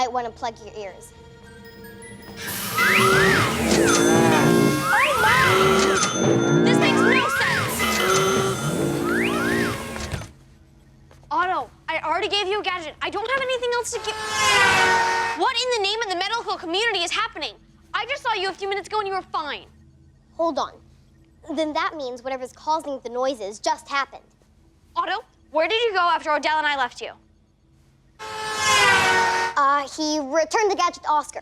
might want to plug your ears. Oh my! This makes no sense! Otto, I already gave you a gadget. I don't have anything else to give. What in the name of the medical community is happening? I just saw you a few minutes ago and you were fine. Hold on. Then that means whatever's causing the noises just happened. Otto, where did you go after Odell and I left you? He returned the gadget to Oscar.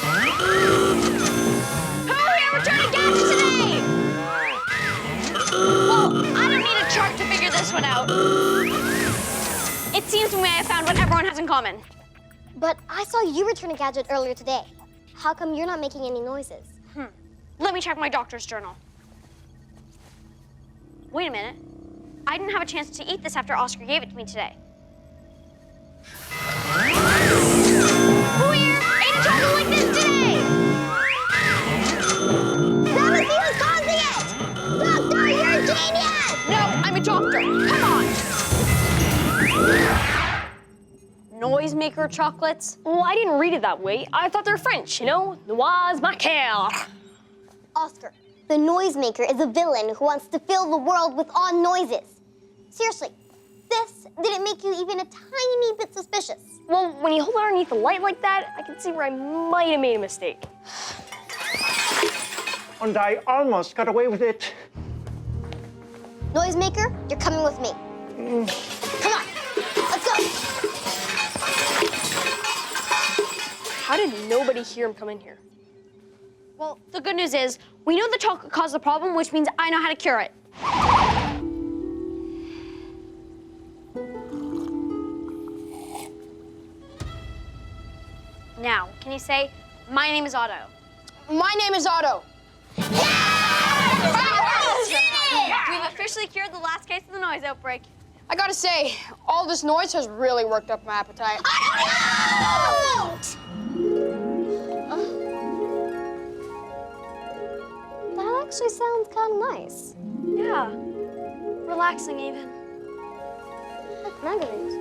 Hurry, I'm returning gadget today! Well, I don't need a chart to figure this one out. It seems to me I found what everyone has in common. But I saw you return a gadget earlier today. How come you're not making any noises? Let me check my doctor's journal. Wait a minute. I didn't have a chance to eat this after Oscar gave it to me today. Who here ate a chocolate like this today? That must be what's causing it! Doctor, you're a genius! No, I'm a doctor. Come on. Noisemaker chocolates? Well, I didn't read it that way. I thought they were French, you know? Noisemaker. Oscar, the noisemaker is a villain who wants to fill the world with odd noises. Seriously, this didn't make you even a tiny bit suspicious. Well, when you hold it underneath the light like that, I can see where I might have made a mistake. And I almost got away with it. Noisemaker, you're coming with me. Come on, let's go. How did nobody hear him come in here? Well, the good news is we know the chocolate caused the problem, which means I know how to cure it. Now, can you say, my name is Otto? My name is Otto. We've officially cured the last case of the noise outbreak. I gotta say, all this noise has really worked up my appetite. That actually sounds kind of nice. Yeah, relaxing even. Look, mangoes.